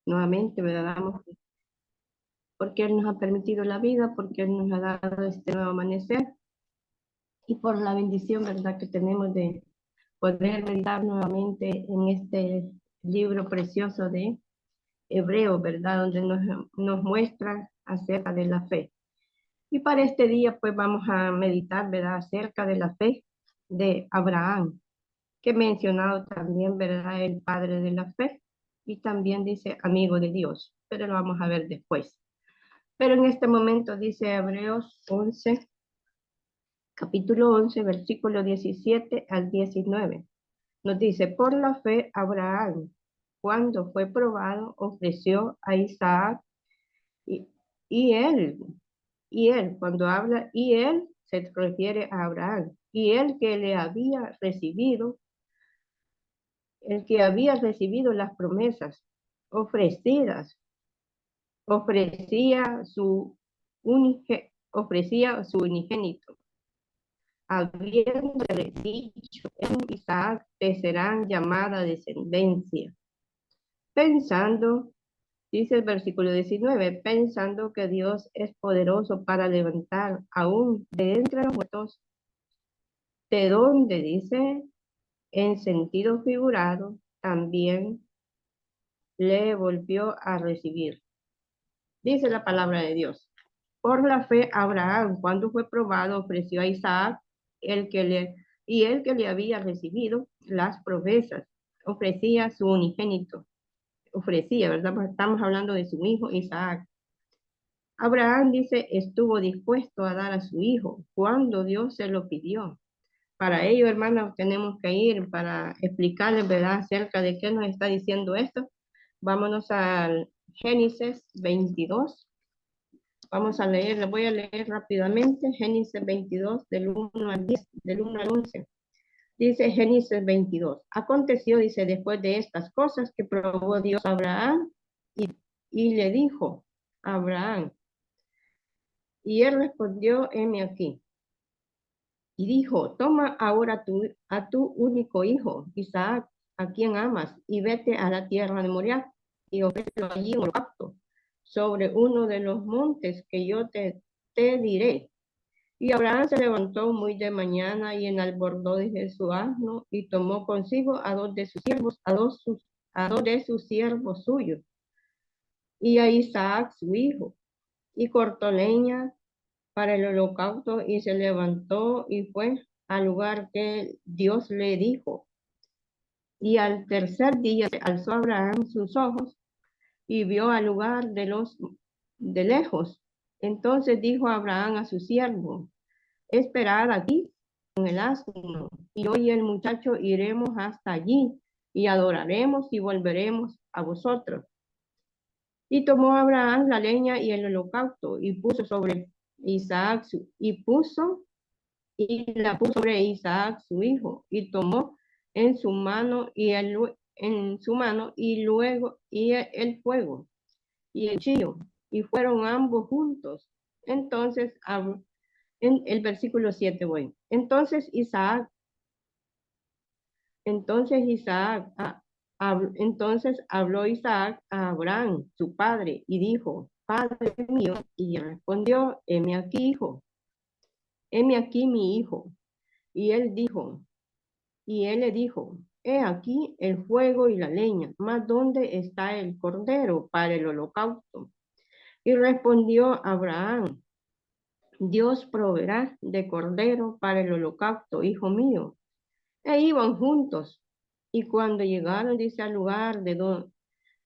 nuevamente, ¿verdad? Damos porque Él nos ha permitido la vida, porque Él nos ha dado este nuevo amanecer y por la bendición, ¿verdad?, que tenemos de poder meditar nuevamente en este libro precioso de Hebreos, ¿verdad?, donde nos muestra acerca de la fe. Y para este día, pues vamos a meditar, ¿verdad?, acerca de la fe de Abraham, que he mencionado también, ¿verdad?, el padre de la fe, y también dice amigo de Dios, pero lo vamos a ver después. Pero en este momento dice Hebreos 11, capítulo 11, versículo 17 al 19. Nos dice, por la fe Abraham, cuando fue probado, ofreció a Isaac y, y él, cuando habla, y él se refiere a Abraham, y él que le había recibido, el que había recibido las promesas ofrecidas, ofrecía su unigénito, habiéndole dicho, en Isaac te serán llamada descendencia, pensando, dice el versículo 19, pensando que Dios es poderoso para levantar aún de entre los muertos, de donde dice, en sentido figurado, también le volvió a recibir. Dice la palabra de Dios. Por la fe, Abraham, cuando fue probado, ofreció a Isaac, el que le había recibido las promesas, ofrecía su unigénito, ¿verdad? Pues estamos hablando de su hijo Isaac. Abraham dice, estuvo dispuesto a dar a su hijo cuando Dios se lo pidió. Para ello, hermanos, tenemos que ir para explicarles, ¿verdad?, acerca de qué nos está diciendo esto. Vámonos al Génesis 22. Vamos a leer, le voy a leer rápidamente, Génesis 22, del 1 al 10, del 1 al 11. Dice Génesis 22. Aconteció, dice, después de estas cosas que probó Dios a Abraham y le dijo a Abraham, y él respondió, heme aquí. Y dijo, toma ahora a tu único hijo, Isaac, a quien amas, y vete a la tierra de Moriah, y ofrécelo allí en holocausto, sobre uno de los montes que yo te diré. Y Abraham se levantó muy de mañana y enalbordó desde su asno, y tomó consigo a dos de sus siervos, a dos de sus siervos suyos, y a Isaac su hijo, y cortó leña para el holocausto, y se levantó y fue al lugar que Dios le dijo. Y al tercer día alzó Abraham sus ojos y vio al lugar de lejos. Entonces dijo Abraham a su siervo, esperad aquí con el asno, y yo y el muchacho iremos hasta allí, y adoraremos y volveremos a vosotros. Y tomó Abraham la leña y el holocausto, y puso sobre Isaac, la puso sobre Isaac su hijo, y tomó en su mano y luego el fuego y el cuchillo, y fueron ambos juntos. Entonces, en el versículo 7 voy. Entonces habló Isaac a Abraham, su padre, y dijo, Padre mío, y respondió, heme aquí, hijo, heme aquí mi hijo. Y él le dijo, he aquí el fuego y la leña, mas ¿dónde está el cordero para el holocausto? Y respondió Abraham, Dios proveerá de cordero para el holocausto, hijo mío. E iban juntos. Y cuando llegaron, dice, al lugar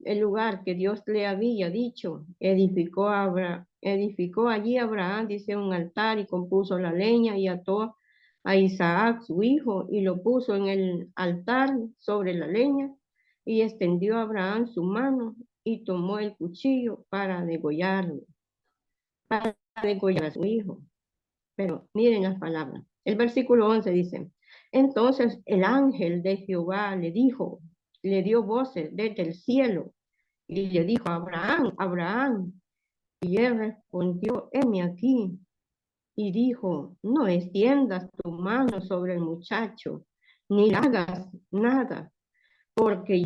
el lugar que Dios le había dicho, edificó allí Abraham, dice, un altar, y compuso la leña y ató a Isaac su hijo y lo puso en el altar sobre la leña, y extendió Abraham su mano y tomó el cuchillo para degollar a su hijo. Pero miren las palabras. El versículo 11 dice, entonces el ángel de Jehová le dio voces desde el cielo y le dijo, Abraham, Abraham. Y él respondió, heme aquí. Y dijo, no extiendas tu mano sobre el muchacho, ni hagas nada, porque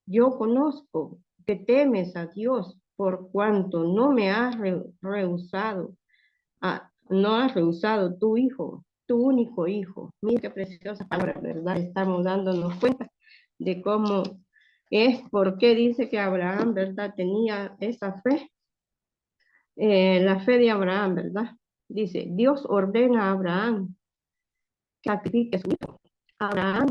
yo conozco que temes a Dios, por cuanto no me has rehusado, no has rehusado tu hijo, tu único hijo. Mira qué preciosa palabra, ¿verdad? Estamos dándonos cuenta de cómo es, por qué dice que Abraham, ¿verdad? Tenía esa fe, la fe de Abraham, ¿verdad? Dice, Dios ordena a Abraham que sacrifique a su hijo. Abraham,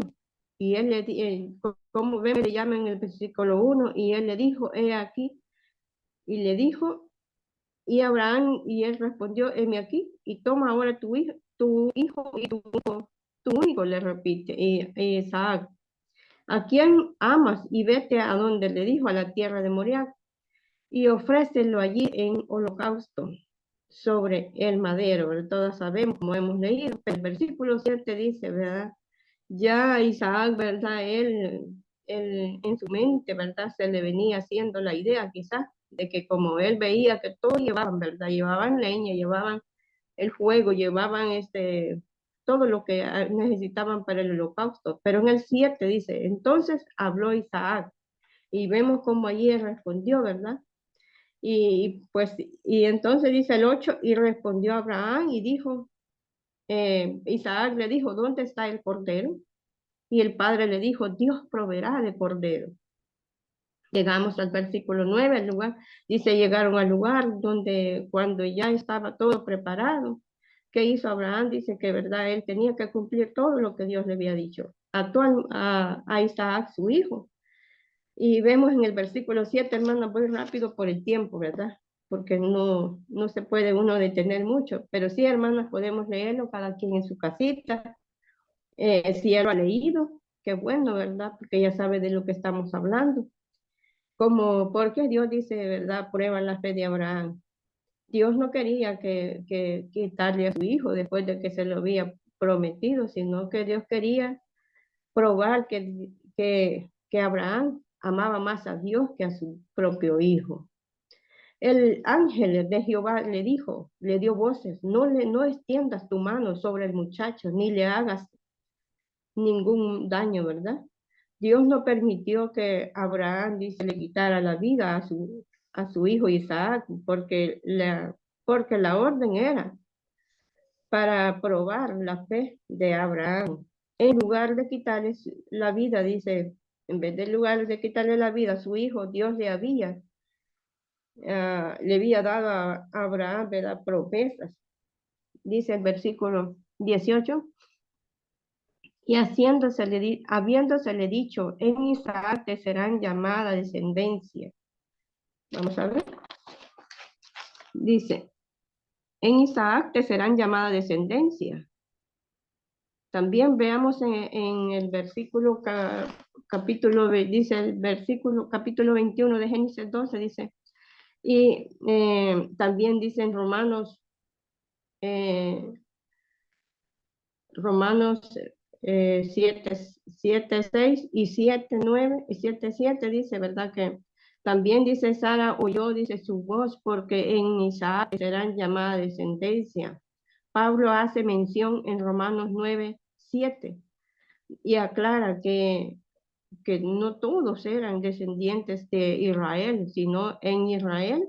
y él como ven, le llama en el versículo 1, y él le dijo, he aquí, y le dijo, y Abraham, y él respondió, heme aquí, y toma ahora tu hijo y tu único, le repite, y Isaac, a quien amas, y vete a donde le dijo, a la tierra de Moriah, y ofrécelo allí en holocausto sobre el madero, ¿verdad? Todos sabemos, como hemos leído, pero el versículo 7 dice, ¿verdad? Ya Isaac, ¿verdad? Él en su mente, ¿verdad? Se le venía haciendo la idea quizás de que como él veía que todos llevaban, ¿verdad? Llevaban leña, llevaban el fuego, llevaban todo lo que necesitaban para el holocausto. Pero en el 7 dice, entonces habló Isaac y vemos cómo allí él respondió, ¿verdad? Pues, y entonces dice el 8 y respondió Abraham y dijo, Isaac le dijo, ¿dónde está el cordero? Y el padre le dijo, Dios proveerá de cordero. Llegamos al versículo 9, al lugar, dice, llegaron al lugar donde cuando ya estaba todo preparado, ¿qué hizo Abraham? Dice que, verdad, él tenía que cumplir todo lo que Dios le había dicho. Ató a Isaac, su hijo. Y vemos en el versículo 7, hermano, voy rápido por el tiempo, ¿verdad? Porque no se puede uno detener mucho, pero sí, hermanas, podemos leerlo cada quien en su casita. Si él lo ha leído, qué bueno, ¿verdad? Porque ya sabe de lo que estamos hablando. Como, porque Dios dice, ¿verdad? Prueba la fe de Abraham. Dios no quería que quitarle a su hijo después de que se lo había prometido, sino que Dios quería probar que Abraham amaba más a Dios que a su propio hijo. El ángel de Jehová le dijo, le dio voces, no extiendas tu mano sobre el muchacho, ni le hagas ningún daño, ¿verdad? Dios no permitió que Abraham, dice, le quitara la vida a su hijo Isaac, porque la orden era para probar la fe de Abraham. En lugar de quitarle la vida, dice, en vez de lugar de quitarle la vida a su hijo, Dios le había dado a Abraham, ¿verdad? Promesas. Dice el versículo 18, y habiéndosele dicho, en Isaac te serán llamada descendencia. Vamos a ver. Dice, en Isaac te serán llamada descendencia. También veamos en el versículo dice el versículo capítulo 21 de Génesis 12, dice, y también dice en eh, Romanos 7, 6 y 7, 9 y 7, 7 dice, ¿verdad? Que también dice Sara oyó, dice su voz, porque en Isaac serán llamada descendencia. Pablo hace mención en Romanos 9, 7 y aclara que no todos eran descendientes de Israel, sino en Israel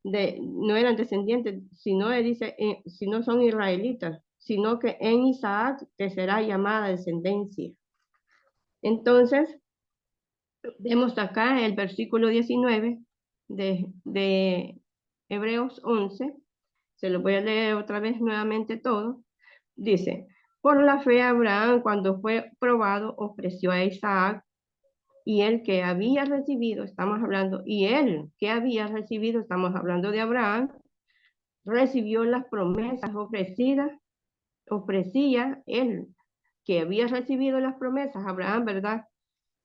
no eran descendientes, sino dice, si no son israelitas, sino que en Isaac te será llamada descendencia. Entonces, vemos acá el versículo 19 de Hebreos 11, se lo voy a leer otra vez nuevamente todo, dice, por la fe Abraham cuando fue probado ofreció a Isaac y él que había recibido, estamos hablando, y él que había recibido, estamos hablando de Abraham, recibió las promesas ofrecía él que había recibido las promesas, Abraham, ¿verdad?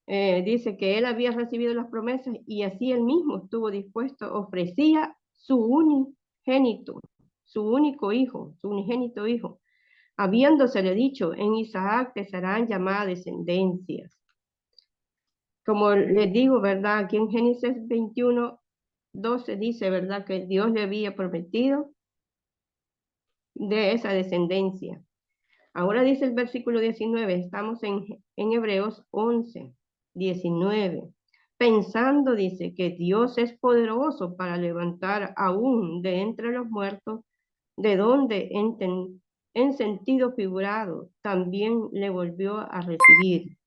Dice que él había recibido las promesas y así él mismo estuvo dispuesto, ofrecía su unigénito, su único hijo, su unigénito hijo, habiéndosele dicho, en Isaac te serán llamadas descendencias. Como les digo, ¿verdad? Aquí en Génesis 21, 12 dice, ¿verdad? Que Dios le había prometido de esa descendencia. Ahora dice el versículo 19, estamos en Hebreos 11, 19. pensando, dice, que Dios es poderoso para levantar aún de entre los muertos, de donde en sentido figurado también le volvió a recibir.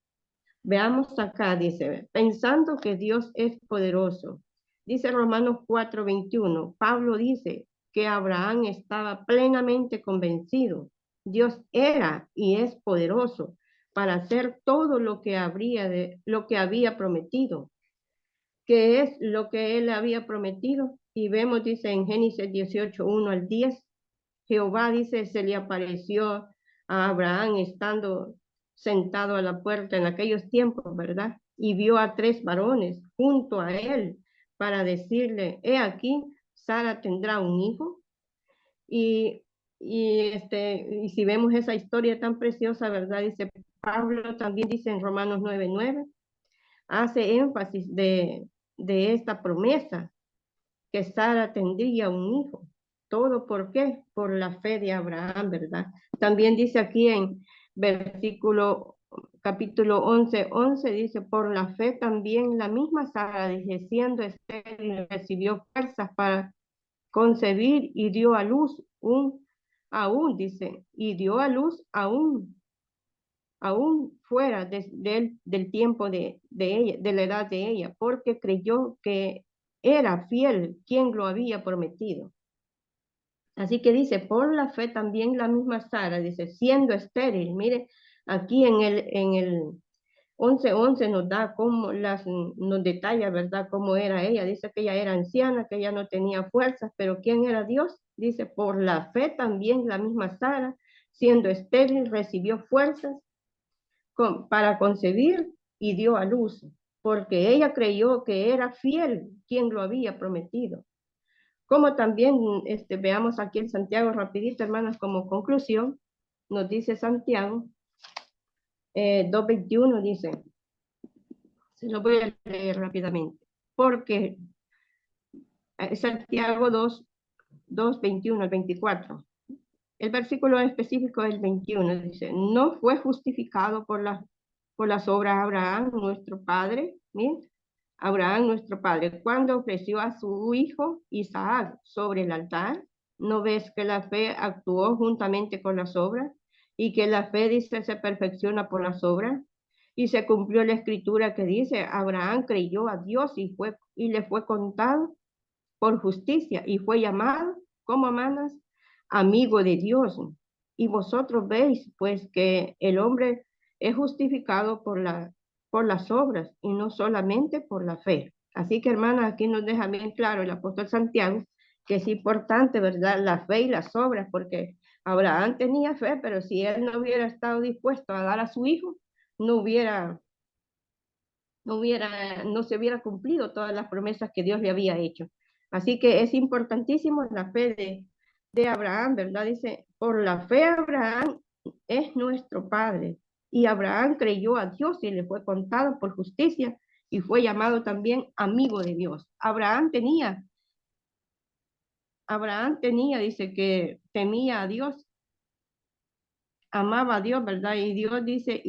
Veamos acá, dice, pensando que Dios es poderoso. Dice Romanos 4:21, Pablo dice que Abraham estaba plenamente convencido. Dios era y es poderoso para hacer todo lo que había prometido. ¿Qué es lo que él había prometido? Y vemos, dice en Génesis 18:1 al 10, Jehová, dice, se le apareció a Abraham estando sentado a la puerta en aquellos tiempos, ¿verdad? Y vio a 3 varones junto a él para decirle, he aquí, Sara tendrá un hijo. Y, y si vemos esa historia tan preciosa, ¿verdad? Dice Pablo, también dice en Romanos 9:9, hace énfasis de esta promesa, que Sara tendría un hijo. ¿Todo por qué? Por la fe de Abraham, ¿verdad? También dice aquí en capítulo 11:11, dice, por la fe también la misma Sara, dice, siendo estéril, recibió fuerzas para concebir y dio a luz aún, dice, y dio a luz aún fuera del tiempo de ella, de la edad de ella, porque creyó que era fiel quien lo había prometido. Así que dice, por la fe también la misma Sara, dice, siendo estéril, mire, aquí en el 11:11 nos da nos detalla, ¿verdad?, cómo era ella. Dice que ella era anciana, que ella no tenía fuerzas, pero ¿quién era Dios? Dice, por la fe también la misma Sara, siendo estéril, recibió fuerzas para concebir y dio a luz, porque ella creyó que era fiel quien lo había prometido. Como también veamos aquí en Santiago rapidito, hermanas, como conclusión, nos dice Santiago 2:21, dice, se lo voy a leer rápidamente, porque Santiago 2:21 al 24, el versículo específico es el 21, dice, no fue justificado por las obras Abraham, nuestro padre, ¿bien? Abraham, nuestro padre, cuando ofreció a su hijo Isaac sobre el altar. ¿No ves que la fe actuó juntamente con las obras? Y que la fe, dice, se perfecciona por las obras. Y se cumplió la escritura que dice, Abraham creyó a Dios y le fue contado por justicia y fue llamado, como hermanas, amigo de Dios. Y vosotros veis, pues, que el hombre es justificado por las obras y no solamente por la fe. Así que, hermanas, aquí nos deja bien claro el apóstol Santiago que es importante, ¿verdad?, la fe y las obras, porque Abraham tenía fe, pero si él no hubiera estado dispuesto a dar a su hijo, no hubiera no se hubiera cumplido todas las promesas que Dios le había hecho. Así que es importantísimo la fe de Abraham, ¿verdad? Dice, por la fe Abraham es nuestro padre. Y Abraham creyó a Dios y le fue contado por justicia y fue llamado también amigo de Dios. Abraham tenía, dice que temía a Dios, amaba a Dios, ¿verdad? Y Dios dice,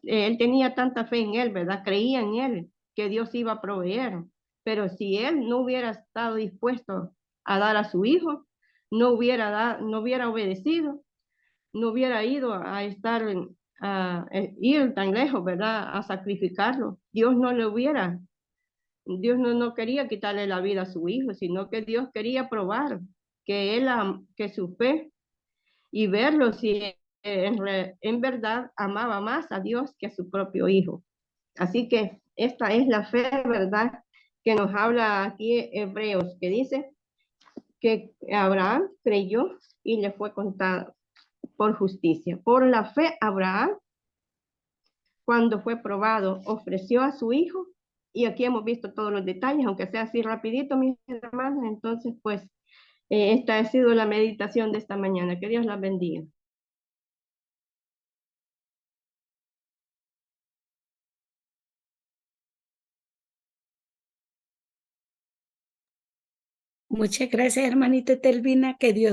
él tenía tanta fe en él, ¿verdad? Creía en él, que Dios iba a proveer. Pero si él no hubiera estado dispuesto a dar a su hijo, no hubiera obedecido, no hubiera ido a ir tan lejos, ¿verdad? A sacrificarlo. Dios no quería quitarle la vida a su hijo, sino que Dios quería probar que su fe y verlo si en verdad amaba más a Dios que a su propio hijo. Así que esta es la fe, ¿verdad?, que nos habla aquí Hebreos, que dice que Abraham creyó y le fue contado por justicia. Por la fe, Abraham, cuando fue probado, ofreció a su hijo, y aquí hemos visto todos los detalles, aunque sea así rapidito, mis hermanos. Entonces, pues, esta ha sido la meditación de esta mañana. Que Dios la bendiga. Muchas gracias, hermanita Telvina, que Dios